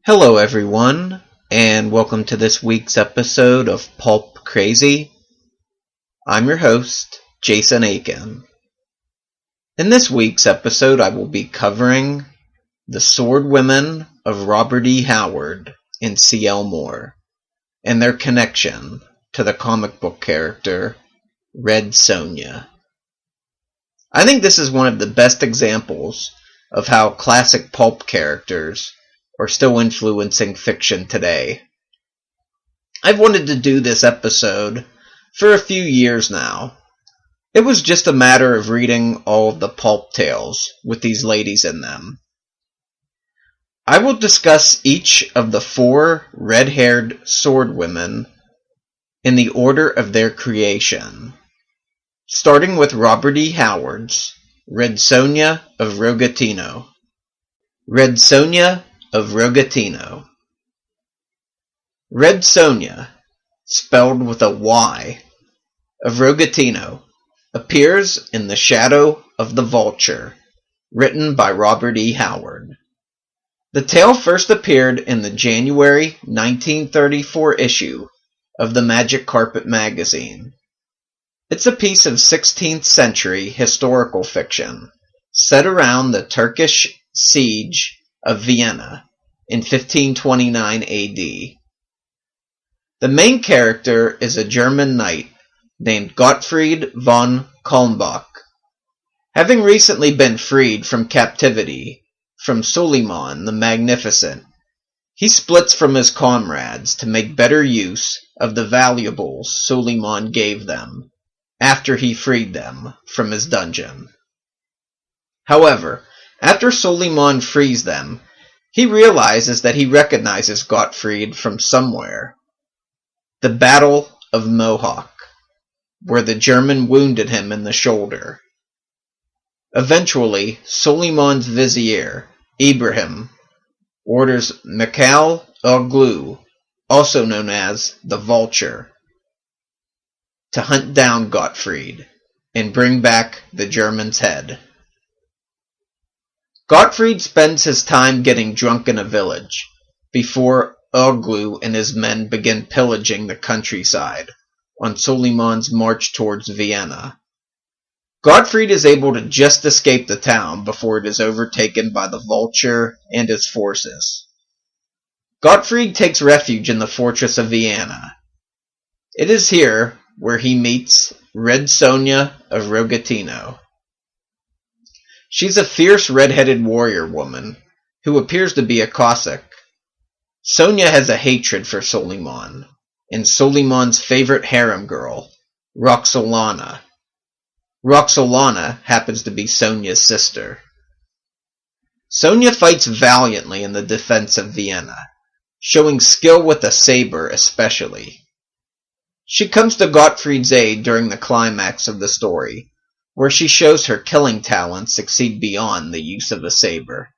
Hello everyone, and welcome to this week's episode of Pulp Crazy. I'm your host, Jason Aiken. In this week's episode, I will be covering the Sword Women of Robert E. Howard and C.L. Moore, and their connection to the comic book character Red Sonja. I think this is one of the best examples of how classic pulp characters are still influencing fiction today. I've wanted to do this episode for a few years now. It was just a matter of reading all of the pulp tales with these ladies in them. I will discuss each of the 4 red-haired sword women in the order of their creation, starting with Robert E. Howard's Red Sonja of Rogatino. Red Sonja of Rogatino. Red Sonja, spelled with a Y, of Rogatino, appears in The Shadow of the Vulture, written by Robert E. Howard. The tale first appeared in the January 1934 issue of the Magic Carpet magazine. It's a piece of 16th century historical fiction set around the Turkish siege of Vienna in 1529 AD. The main character is a German knight named Gottfried von Kalmbach. Having recently been freed from captivity from Suleiman the Magnificent, he splits from his comrades to make better use of the valuables Suleiman gave them after he freed them from his dungeon. However, after Suleiman frees them, he realizes that he recognizes Gottfried from somewhere. The Battle of Mohawk, where the German wounded him in the shoulder. Eventually, Suleiman's vizier, Ibrahim, orders Mikhail Oglu, also known as the Vulture, to hunt down Gottfried and bring back the German's head. Gottfried spends his time getting drunk in a village, before Oglu and his men begin pillaging the countryside on Suleiman's march towards Vienna. Gottfried is able to just escape the town before it is overtaken by the Vulture and his forces. Gottfried takes refuge in the fortress of Vienna. It is here where he meets Red Sonja of Rogatino. She's a fierce red-headed warrior woman who appears to be a Cossack. Sonya has a hatred for Suleiman and Suleiman's favorite harem girl, Roxolana. Roxolana happens to be Sonya's sister. Sonya fights valiantly in the defense of Vienna, showing skill with a saber especially. She comes to Gottfried's aid during the climax of the story, where she shows her killing talents exceed beyond the use of a saber.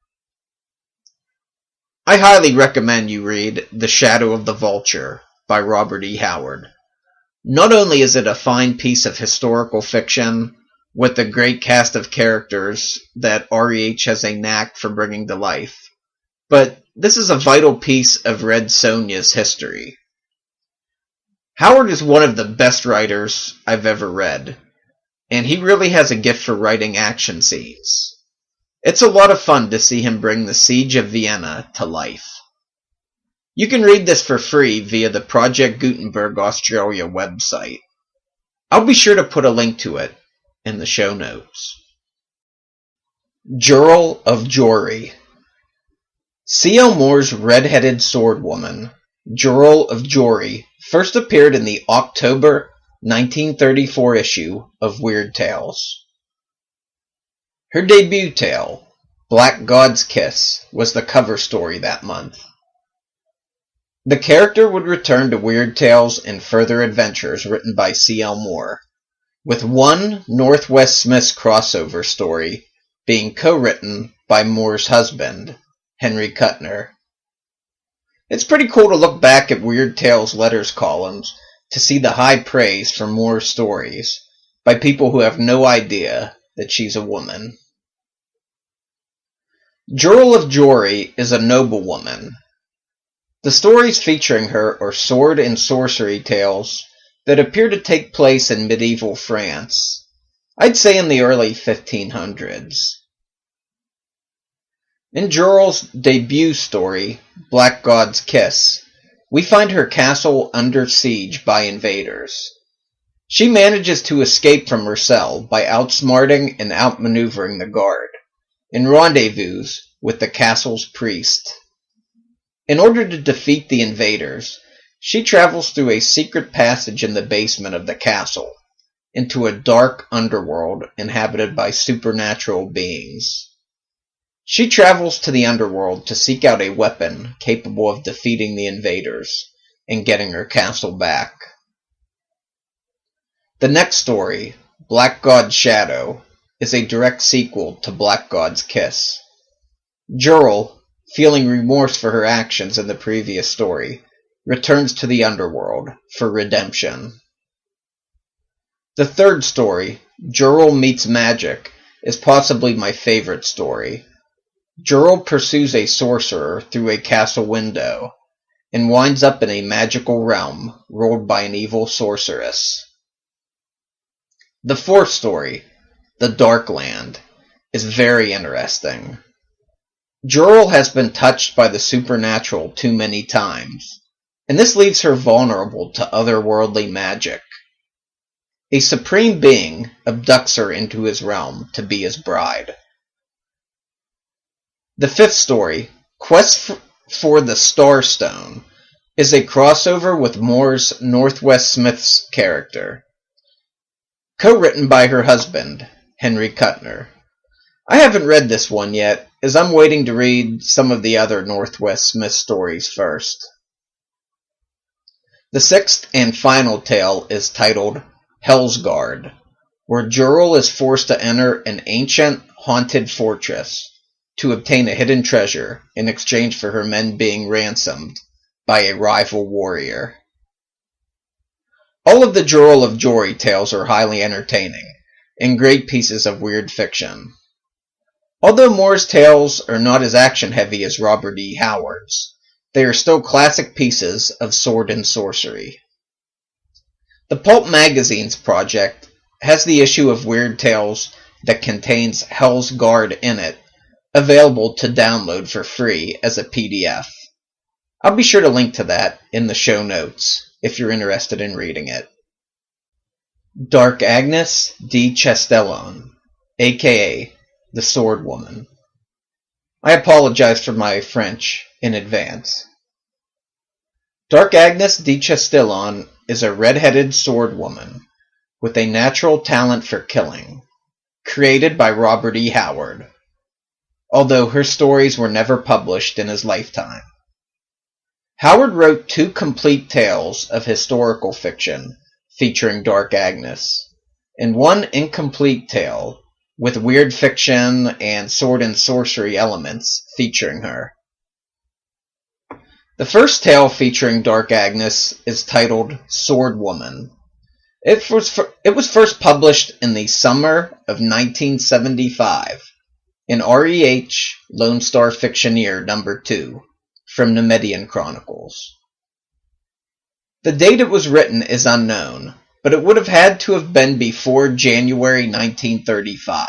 I highly recommend you read The Shadow of the Vulture by Robert E. Howard. Not only is it a fine piece of historical fiction with a great cast of characters that REH has a knack for bringing to life, but this is a vital piece of Red Sonja's history. Howard is one of the best writers I've ever read, and he really has a gift for writing action scenes. It's a lot of fun to see him bring the Siege of Vienna to life. You can read this for free via the Project Gutenberg Australia website. I'll be sure to put a link to it in the show notes. Jirel of Jory. C.L. Moore's red-headed sword woman, Jirel of Jory, first appeared in the October 1934 issue of Weird Tales. Her debut tale, Black God's Kiss, was the cover story that month. The character would return to Weird Tales in further adventures written by C.L. Moore, with one Winsdor-Smith crossover story being co-written by Moore's husband, Henry Kuttner. It's pretty cool to look back at Weird Tales letters columns to see the high praise for Moore's stories by people who have no idea that she's a woman. Jirel of Jory is a noblewoman The stories featuring her are sword and sorcery tales that appear to take place in medieval France. I'd say in the early 1500s. In Jirel's debut story, Black God's Kiss, we find her castle under siege by invaders. She manages to escape from her cell by outsmarting and outmaneuvering the guard, and rendezvous with the castle's priest. In order to defeat the invaders, she travels through a secret passage in the basement of the castle, into a dark underworld inhabited by supernatural beings. She travels to the underworld to seek out a weapon capable of defeating the invaders and getting her castle back. The next story, Black God's Shadow, is a direct sequel to Black God's Kiss. Jirel, feeling remorse for her actions in the previous story, returns to the underworld for redemption. The third story, Jirel Meets Magic, is possibly my favorite story. Jirel pursues a sorcerer through a castle window and winds up in a magical realm ruled by an evil sorceress. The fourth story, The Dark Land, is very interesting. Jirel has been touched by the supernatural too many times, and this leaves her vulnerable to otherworldly magic. A supreme being abducts her into his realm to be his bride. The fifth story, Quest for the Starstone, is a crossover with Moore's Winsdor-Smith's character, co-written by her husband, Henry Kuttner. I haven't read this one yet, as I'm waiting to read some of the other Winsdor-Smith stories first. The sixth and final tale is titled Hell's Guard, where Jirel is forced to enter an ancient, haunted fortress to obtain a hidden treasure in exchange for her men being ransomed by a rival warrior. All of the Jirel of Jory tales are highly entertaining, and great pieces of weird fiction. Although Moore's tales are not as action-heavy as Robert E. Howard's, they are still classic pieces of sword and sorcery. The Pulp magazine's project has the issue of Weird Tales that contains Hell's Guard in it, available to download for free as a PDF. I'll be sure to link to that in the show notes if you're interested in reading it. Dark Agnes de Chastillon, aka the Sword Woman. I apologize for my French in advance. Dark Agnes de Chastillon is a red-headed sword woman with a natural talent for killing, created by Robert E. Howard, although her stories were never published in his lifetime. Howard wrote 2 complete tales of historical fiction featuring Dark Agnes, and 1 incomplete tale with weird fiction and sword and sorcery elements featuring her. The first tale featuring Dark Agnes is titled Sword Woman. It was first published in the summer of 1975 in REH Lone Star Fictioneer No. 2 from Nemedian Chronicles. The date it was written is unknown, but it would have had to have been before January 1935.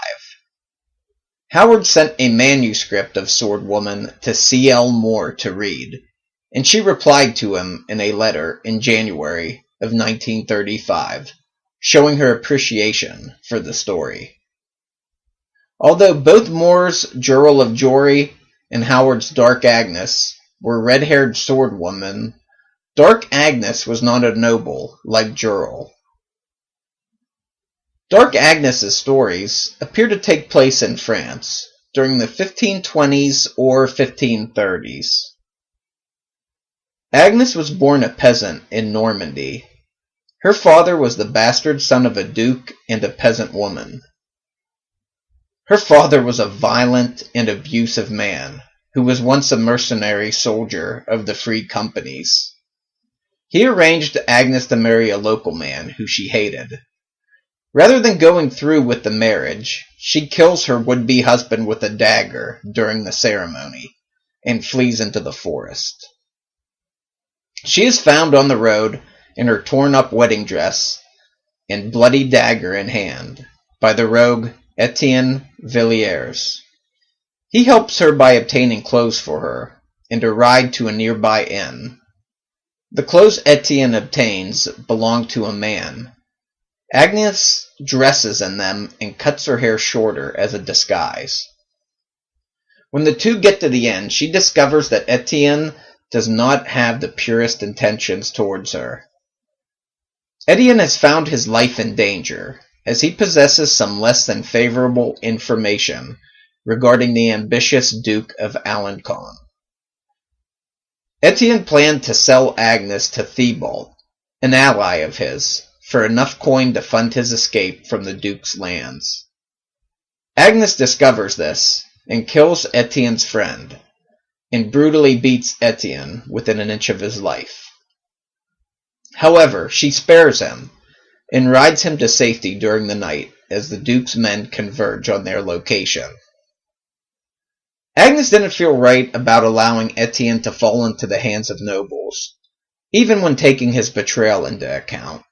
Howard sent a manuscript of Sword Woman to C.L. Moore to read, and she replied to him in a letter in January of 1935, showing her appreciation for the story. Although both Moore's Jirel of Jory and Howard's Dark Agnes were red-haired sword women, Dark Agnes was not a noble like Jirel. Dark Agnes's stories appear to take place in France during the 1520s or 1530s. Agnes was born a peasant in Normandy. Her father was the bastard son of a duke and a peasant woman. Her father was a violent and abusive man who was once a mercenary soldier of the Free Companies. He arranged Agnes to marry a local man who she hated. Rather than going through with the marriage, she kills her would-be husband with a dagger during the ceremony and flees into the forest. She is found on the road in her torn-up wedding dress and bloody dagger in hand by the rogue Etienne Villiers. He helps her by obtaining clothes for her and a ride to a nearby inn. The clothes Etienne obtains belong to a man. Agnes dresses in them and cuts her hair shorter as a disguise. When the two get to the inn, she discovers that Etienne does not have the purest intentions towards her. Etienne has found his life in danger, as he possesses some less than favorable information regarding the ambitious Duke of Alencon. Etienne planned to sell Agnes to Thibault, an ally of his, for enough coin to fund his escape from the Duke's lands. Agnes discovers this and kills Etienne's friend, and brutally beats Etienne within an inch of his life. However, she spares him and rides him to safety during the night as the Duke's men converge on their location. Agnes didn't feel right about allowing Etienne to fall into the hands of nobles, even when taking his betrayal into account,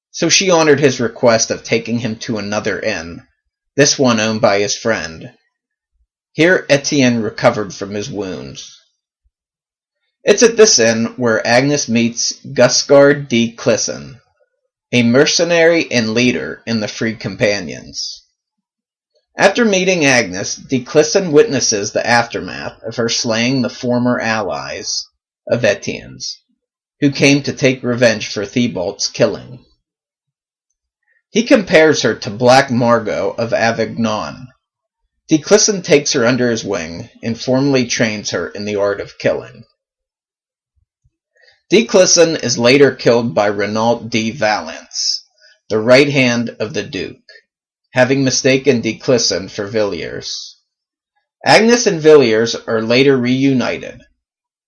so she honored his request of taking him to another inn, this one owned by his friend. Here Etienne recovered from his wounds. It's at this inn where Agnes meets Guiscard de Clisson, a mercenary and leader in the Free Companions. After meeting Agnes, de Clisson witnesses the aftermath of her slaying the former allies of Etienne's, who came to take revenge for Thibault's killing. He compares her to Black Margot of Avignon. De Clisson takes her under his wing and formally trains her in the art of killing. De Clisson is later killed by Renault de Valence, the right hand of the Duke, having mistaken de Clisson for Villiers. Agnes and Villiers are later reunited,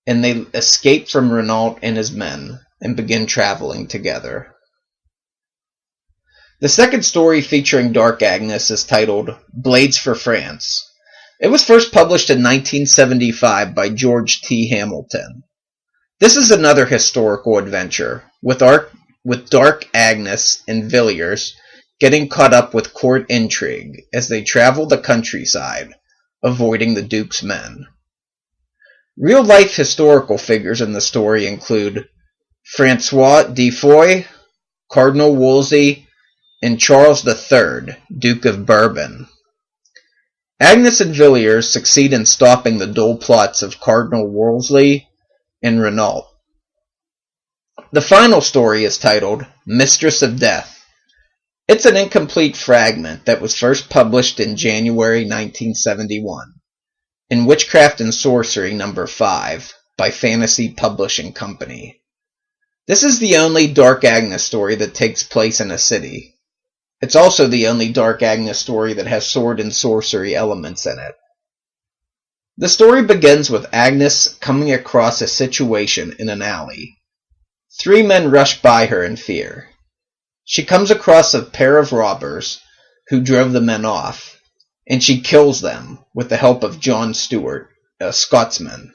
and they escape from Renault and his men and begin traveling together. The second story featuring Dark Agnes is titled Blades for France. It was first published in 1975 by George T. Hamilton. This is another historical adventure, with Dark Agnes and Villiers getting caught up with court intrigue as they travel the countryside, avoiding the Duke's men. Real-life historical figures in the story include Francois de Foix, Cardinal Wolsey, and Charles III, Duke of Bourbon. Agnes and Villiers succeed in stopping the dual plots of Cardinal Wolsey and Renault. The final story is titled Mistress of Death. It's an incomplete fragment that was first published in January 1971 in Witchcraft and Sorcery No. 5 by Fantasy Publishing Company. This is the only Dark Agnes story that takes place in a city. It's also the only Dark Agnes story that has sword and sorcery elements in it. The story begins with Agnes coming across a situation in an alley. Three men rush by her in fear. She comes across a pair of robbers who drove the men off, and she kills them with the help of John Stewart, a Scotsman.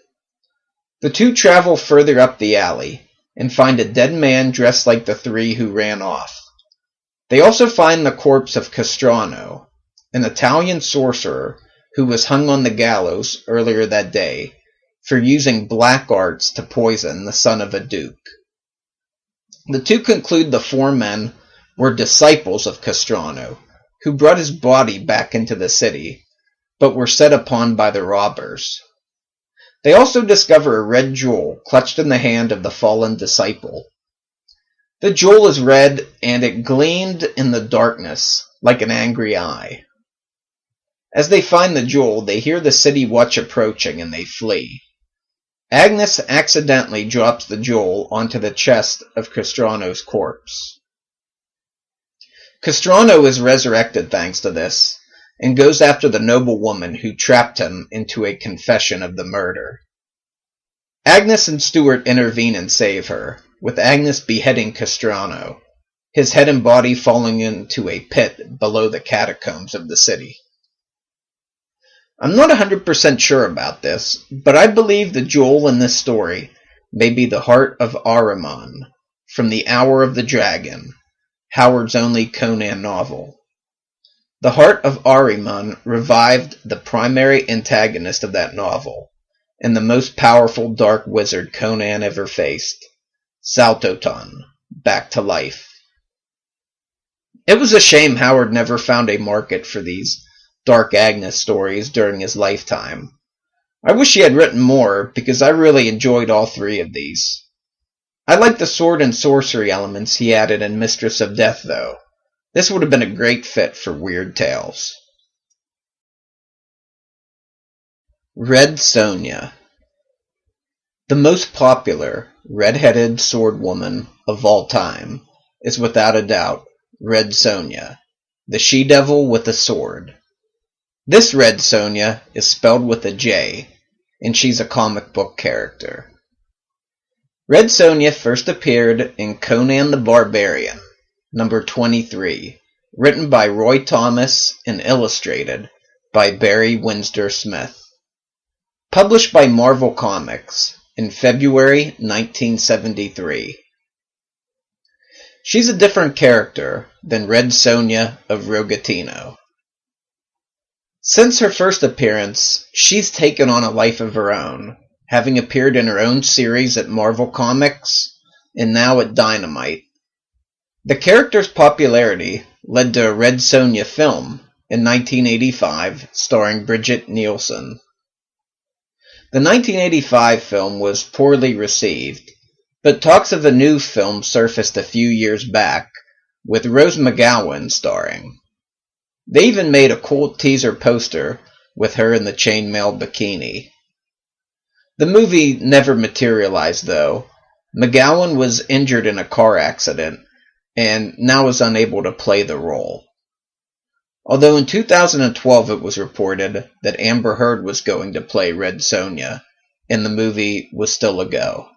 The two travel further up the alley and find a dead man dressed like the three who ran off. They also find the corpse of Castrano, an Italian sorcerer who was hung on the gallows earlier that day for using black arts to poison the son of a duke. The two conclude the four men were disciples of Castrano, who brought his body back into the city, but were set upon by the robbers. They also discover a red jewel clutched in the hand of the fallen disciple. The jewel is red, and it gleamed in the darkness like an angry eye. As they find the jewel, they hear the city watch approaching, and they flee. Agnes accidentally drops the jewel onto the chest of Castrano's corpse. Castrano is resurrected thanks to this, and goes after the noble woman who trapped him into a confession of the murder. Agnes and Stewart intervene and save her, with Agnes beheading Castrano, his head and body falling into a pit below the catacombs of the city. I'm not 100% sure about this, but I believe the jewel in this story may be the Heart of Ahriman from The Hour of the Dragon, Howard's only Conan novel. The Heart of Ahriman revived the primary antagonist of that novel, and the most powerful dark wizard Conan ever faced, Saltoton, back to life. It was a shame Howard never found a market for these Dark Agnes stories during his lifetime. I wish he had written more, because I really enjoyed all three of these. I like the sword and sorcery elements he added in Mistress of Death, though. This would have been a great fit for Weird Tales. Red Sonja. The most popular red-headed sword woman of all time is without a doubt Red Sonja, the she-devil with a sword. This Red Sonja is spelled with a J, and she's a comic book character. Red Sonja first appeared in Conan the Barbarian, number 23, written by Roy Thomas and illustrated by Barry Winsdor-Smith. Published by Marvel Comics in February 1973. She's a different character than Red Sonja of Rogatino. Since her first appearance, she's taken on a life of her own, having appeared in her own series at Marvel Comics and now at Dynamite. The character's popularity led to a Red Sonja film in 1985 starring Brigitte Nielsen. The 1985 film was poorly received, but talks of a new film surfaced a few years back, with Rose McGowan starring. They even made a cool teaser poster with her in the chainmail bikini. The movie never materialized, though. McGowan was injured in a car accident, and now is unable to play the role. Although in 2012 it was reported that Amber Heard was going to play Red Sonja, and the movie was still a go.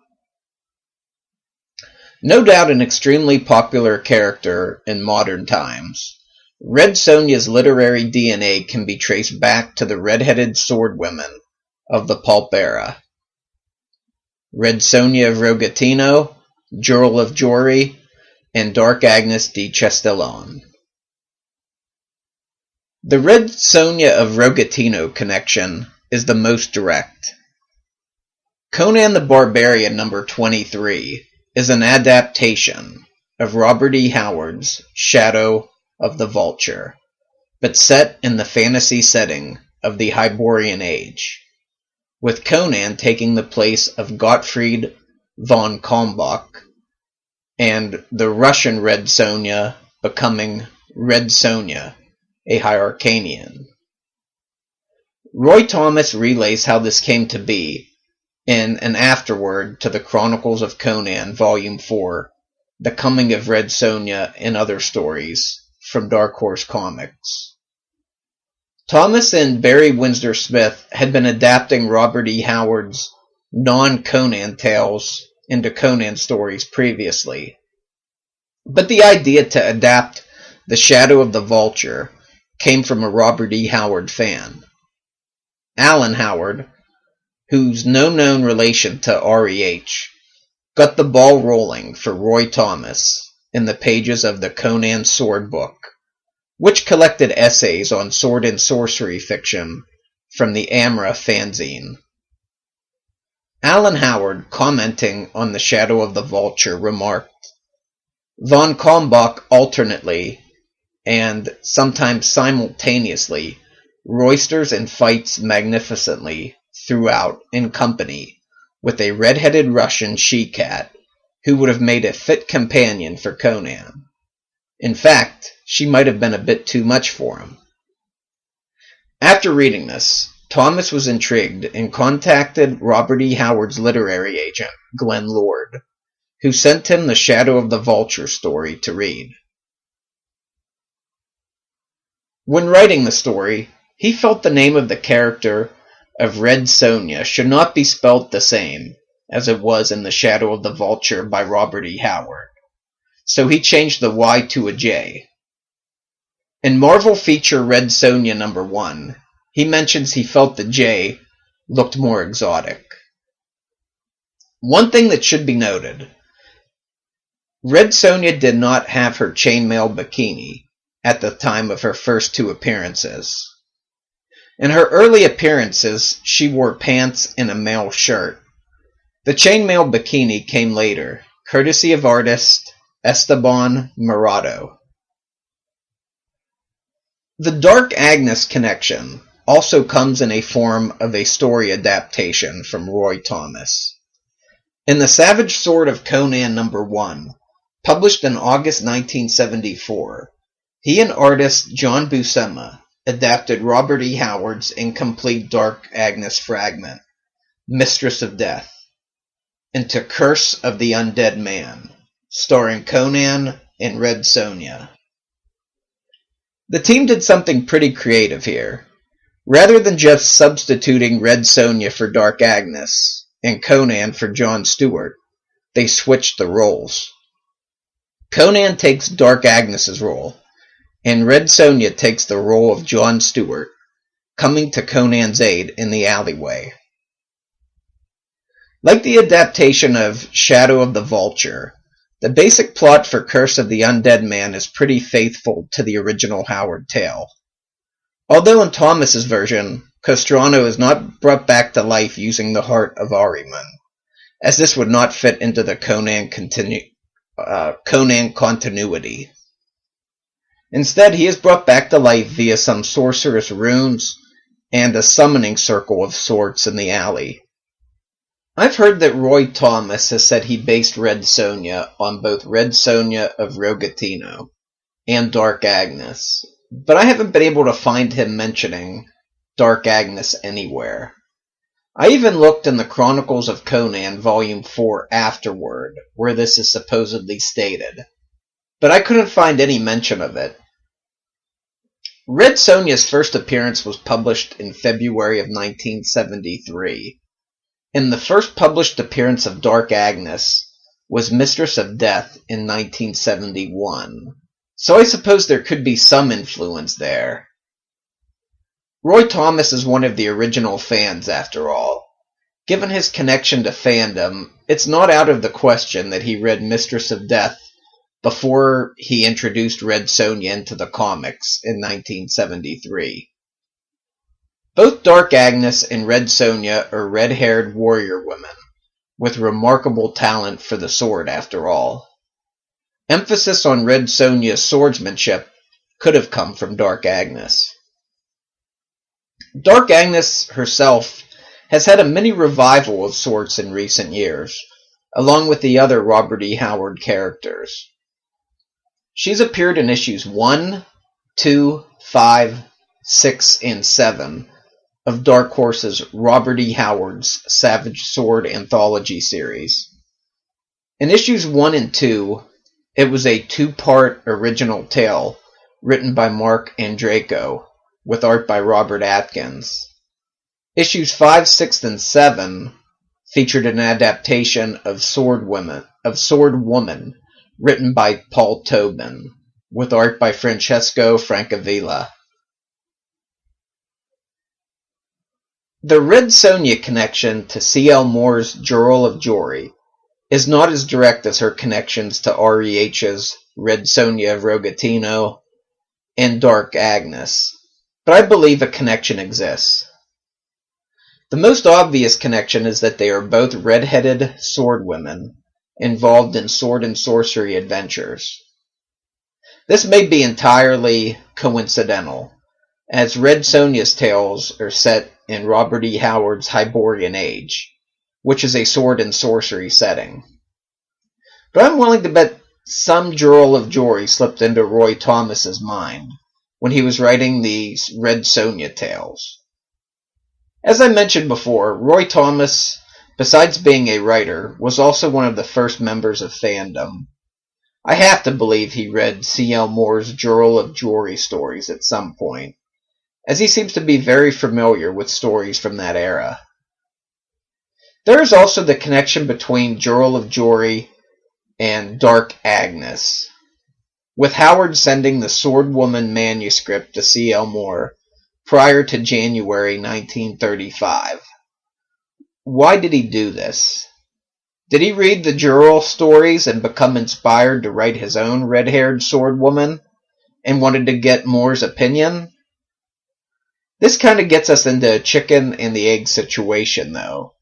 No doubt an extremely popular character in modern times, Red Sonja's literary DNA can be traced back to the red-headed sword women of the Pulp era. Red Sonja of Rogatino, Jirel of Jory, and Dark Agnes de Chastillon. The Red Sonja of Rogatino connection is the most direct. Conan the Barbarian number 23 is an adaptation of Robert E. Howard's Shadow of the Vulture, but set in the fantasy setting of the Hyborian Age, with Conan taking the place of Gottfried von Kalmbach, and the Russian Red Sonja becoming Red Sonja, a Hyrcanian. Roy Thomas relays how this came to be in an afterword to the Chronicles of Conan, Volume 4, The Coming of Red Sonja and Other Stories, from Dark Horse Comics. Thomas and Barry Winsdor-Smith had been adapting Robert E. Howard's non-Conan tales into Conan stories previously, but the idea to adapt The Shadow of the Vulture came from a Robert E. Howard fan. Alan Howard, who's no known relation to REH, got the ball rolling for Roy Thomas in the pages of the Conan Sword Book, which collected essays on sword and sorcery fiction from the Amra fanzine. Alan Howard, commenting on The Shadow of the Vulture, remarked, "Von Kalmbach alternately, and sometimes simultaneously, roisters and fights magnificently throughout in company with a red-headed Russian she-cat who would have made a fit companion for Conan. In fact, she might have been a bit too much for him." After reading this, Thomas was intrigued and contacted Robert E. Howard's literary agent, Glenn Lord, who sent him the Shadow of the Vulture story to read. When writing the story, he felt the name of the character of Red Sonja should not be spelt the same as it was in The Shadow of the Vulture by Robert E. Howard, so he changed the Y to a J. In Marvel feature Red Sonja number 1, he mentions he felt the J looked more exotic. One thing that should be noted, Red Sonja did not have her chainmail bikini at the time of her first two appearances. In her early appearances, she wore pants and a male shirt. The chainmail bikini came later, courtesy of artist Esteban Murado. The Dark Agnes connection also comes in a form of a story adaptation from Roy Thomas. In The Savage Sword of Conan No. 1, published in August 1974, he and artist John Buscema adapted Robert E. Howard's incomplete Dark Agnes fragment, Mistress of Death, into Curse of the Undead Man, starring Conan and Red Sonja. The team did something pretty creative here. Rather than just substituting Red Sonja for Dark Agnes and Conan for Jon Stewart, they switched the roles. Conan takes Dark Agnes's role, and Red Sonja takes the role of Jon Stewart, coming to Conan's aid in the alleyway. Like the adaptation of Shadow of the Vulture, the basic plot for Curse of the Undead Man is pretty faithful to the original Howard tale. Although in Thomas's version, Costrano is not brought back to life using the heart of Ahriman, as this would not fit into the Conan continuity. Instead, he is brought back to life via some sorcerous runes and a summoning circle of sorts in the alley. I've heard that Roy Thomas has said he based Red Sonja on both Red Sonja of Rogatino and Dark Agnes, but I haven't been able to find him mentioning Dark Agnes anywhere. I even looked in the Chronicles of Conan Volume 4 afterward, where this is supposedly stated, but I couldn't find any mention of it. Red Sonja's first appearance was published in February of 1973, and the first published appearance of Dark Agnes was Mistress of Death in 1971, so I suppose there could be some influence there. Roy Thomas is one of the original fans, after all. Given his connection to fandom, it's not out of the question that he read Mistress of Death before he introduced Red Sonja into the comics in 1973. Both Dark Agnes and Red Sonja are red-haired warrior women, with remarkable talent for the sword after all. Emphasis on Red Sonja's swordsmanship could have come from Dark Agnes. Dark Agnes herself has had a mini revival of sorts in recent years, along with the other Robert E. Howard characters. She's appeared in issues 1, 2, 5, 6, and 7 of Dark Horse's Robert E. Howard's Savage Sword Anthology series. In issues 1 and 2, it was a two-part original tale written by Mark Andreyko, with art by Robert Atkins. Issues 5, 6, and 7 featured an adaptation of Sword Woman, written by Paul Tobin, with art by Francesco Francavilla. The Red Sonja connection to C.L. Moore's Jirel of Jory is not as direct as her connections to REH's Red Sonja of Rogatino and Dark Agnes, but I believe a connection exists. The most obvious connection is that they are both red-headed swordwomen involved in sword and sorcery adventures. This may be entirely coincidental, as Red Sonja's tales are set in Robert E. Howard's Hyborian Age, which is a sword and sorcery setting. But I'm willing to bet some Jirel of Jory slipped into Roy Thomas's mind when he was writing the Red Sonja tales. As I mentioned before, Roy Thomas, besides being a writer, was also one of the first members of fandom. I have to believe he read C.L. Moore's Jirel of Jory stories at some point, as he seems to be very familiar with stories from that era. There is also the connection between Jirel of Jory and Dark Agnes, with Howard sending the Sword Woman manuscript to C.L. Moore prior to January 1935. Why did he do this? Did he read the Jirel stories and become inspired to write his own red-haired sword woman and wanted to get Moore's opinion? This kind of gets us into a chicken and the egg situation, though,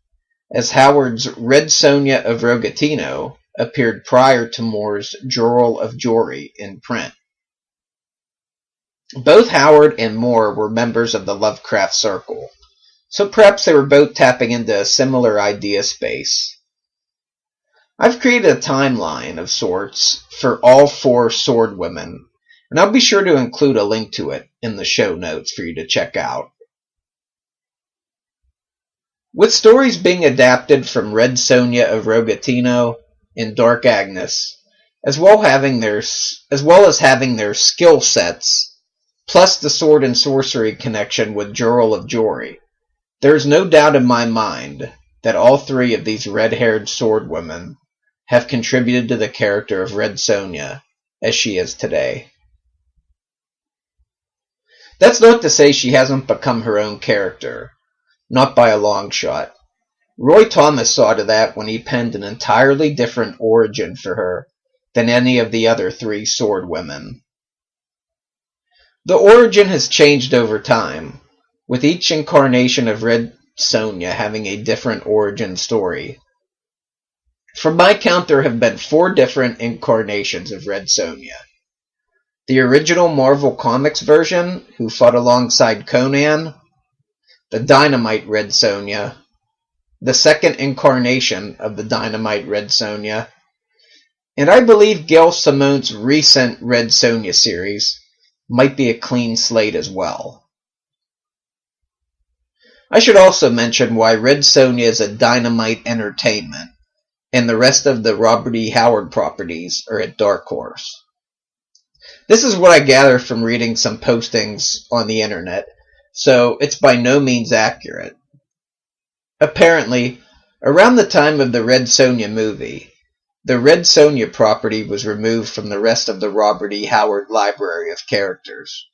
as Howard's Red Sonja of Rogatino appeared prior to Moore's Jirel of Jory in print. Both Howard and Moore were members of the Lovecraft Circle, so perhaps they were both tapping into a similar idea space. I've created a timeline of sorts for all 4 sword women, and I'll be sure to include a link to it in the show notes for you to check out. With stories being adapted from Red Sonja of Rogatino and Dark Agnes, as well as having their skill sets, plus the sword and sorcery connection with Jirel of Jory, there is no doubt in my mind that all 3 of these red-haired sword women have contributed to the character of Red Sonja as she is today. That's not to say she hasn't become her own character, not by a long shot. Roy Thomas saw to that when he penned an entirely different origin for her than any of the other 3 sword women. The origin has changed over time, with each incarnation of Red Sonja having a different origin story. From my count, there have been 4 different incarnations of Red Sonja. The original Marvel Comics version, who fought alongside Conan, the Dynamite Red Sonja, the second incarnation of the Dynamite Red Sonja, and I believe Gail Simone's recent Red Sonja series might be a clean slate as well. I should also mention why Red Sonja is a Dynamite Entertainment, and the rest of the Robert E. Howard properties are at Dark Horse. This is what I gather from reading some postings on the internet, so it's by no means accurate. Apparently, around the time of the Red Sonja movie, the Red Sonja property was removed from the rest of the Robert E. Howard library of characters,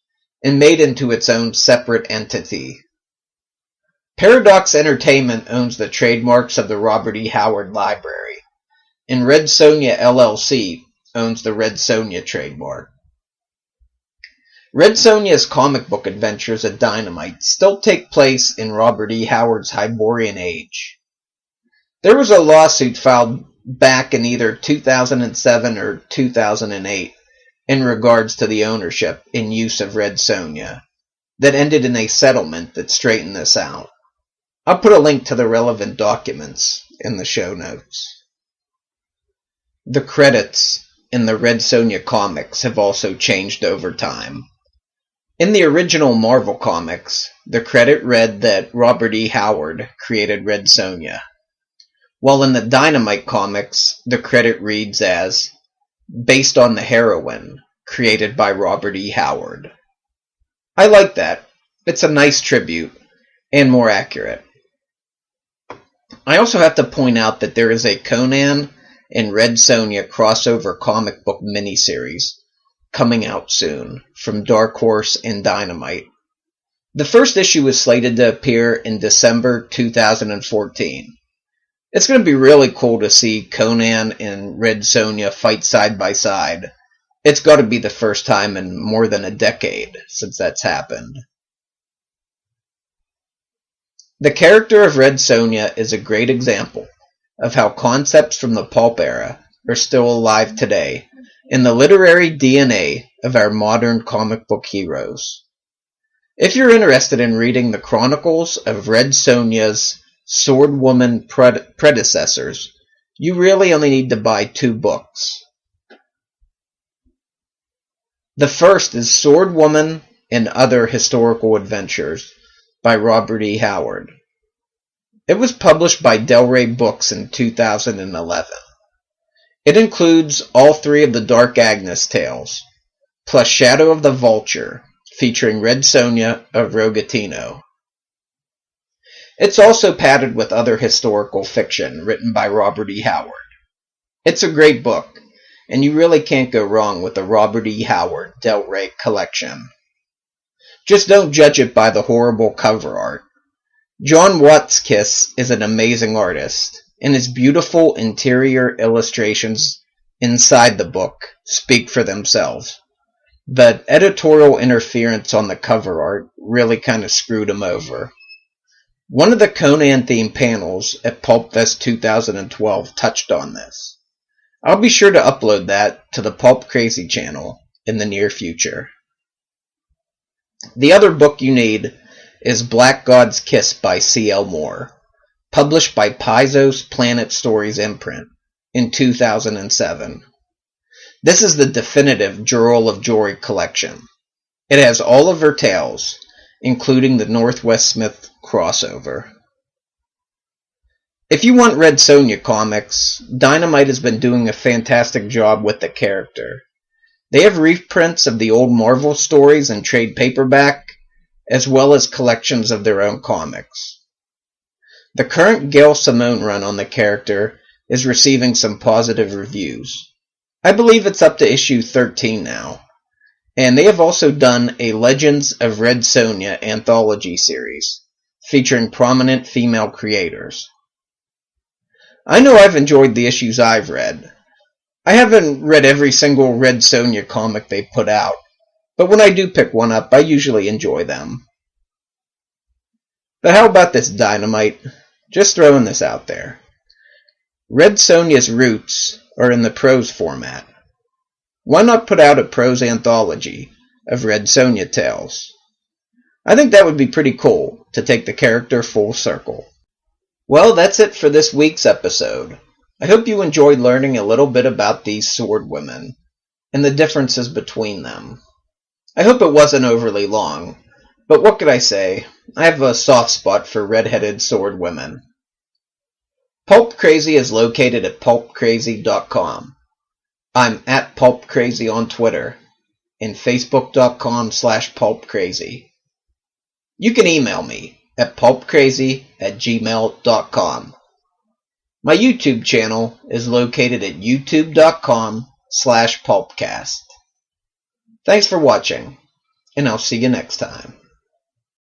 and made into its own separate entity. Paradox Entertainment owns the trademarks of the Robert E. Howard Library, and Red Sonja LLC owns the Red Sonja trademark. Red Sonja's comic book adventures at Dynamite still take place in Robert E. Howard's Hyborian Age. There was a lawsuit filed back in either 2007 or 2008 in regards to the ownership and use of Red Sonja that ended in a settlement that straightened this out. I'll put a link to the relevant documents in the show notes. The credits in the Red Sonja comics have also changed over time. In the original Marvel comics, the credit read that Robert E. Howard created Red Sonja, while in the Dynamite comics, the credit reads as, based on the heroine, created by Robert E. Howard. I like that. It's a nice tribute, and more accurate. I also have to point out that there is a Conan and Red Sonja crossover comic book miniseries coming out soon from Dark Horse and Dynamite. The first issue is slated to appear in December 2014. It's going to be really cool to see Conan and Red Sonja fight side by side. It's got to be the first time in more than a decade since that's happened. The character of Red Sonja is a great example of how concepts from the Pulp era are still alive today in the literary DNA of our modern comic book heroes. If you're interested in reading the chronicles of Red Sonja's Swordwoman predecessors, you really only need to buy 2 books. The first is Swordwoman and Other Historical Adventures by Robert E. Howard. It was published by Del Rey Books in 2011. It includes all 3 of the Dark Agnes tales, plus Shadow of the Vulture, featuring Red Sonja of Rogatino. It's also padded with other historical fiction written by Robert E. Howard. It's a great book, and you really can't go wrong with the Robert E. Howard Del Rey collection. Just don't judge it by the horrible cover art. John Watskiss is an amazing artist, and his beautiful interior illustrations inside the book speak for themselves. But editorial interference on the cover art really kind of screwed him over. One of the Conan-themed panels at Pulp Fest 2012 touched on this. I'll be sure to upload that to the Pulp Crazy channel in the near future. The other book you need is Black God's Kiss by C.L. Moore, published by Paizo's Planet Stories imprint in 2007. This is the definitive Jirel of Jory collection. It has all of her tales, including the Winsdor-Smith crossover. If you want Red Sonja comics, Dynamite has been doing a fantastic job with the character. They have reprints of the old Marvel stories in trade paperback, as well as collections of their own comics. The current Gail Simone run on the character is receiving some positive reviews. I believe it's up to issue 13 now, and they have also done a Legends of Red Sonja anthology series, featuring prominent female creators. I know I've enjoyed the issues I've read. I haven't read every single Red Sonja comic they put out, but when I do pick one up, I usually enjoy them. But how about this, Dynamite? Just throwing this out there. Red Sonja's roots are in the prose format. Why not put out a prose anthology of Red Sonja tales? I think that would be pretty cool to take the character full circle. Well, that's it for this week's episode. I hope you enjoyed learning a little bit about these sword women and the differences between them. I hope it wasn't overly long, but what could I say? I have a soft spot for red-headed sword women. Pulp Crazy is located at pulpcrazy.com. I'm at Pulp Crazy on Twitter and facebook.com/pulpcrazy. You can email me at pulpcrazy@gmail.com. My YouTube channel is located at youtube.com/pulpcast. Thanks for watching, and I'll see you next time.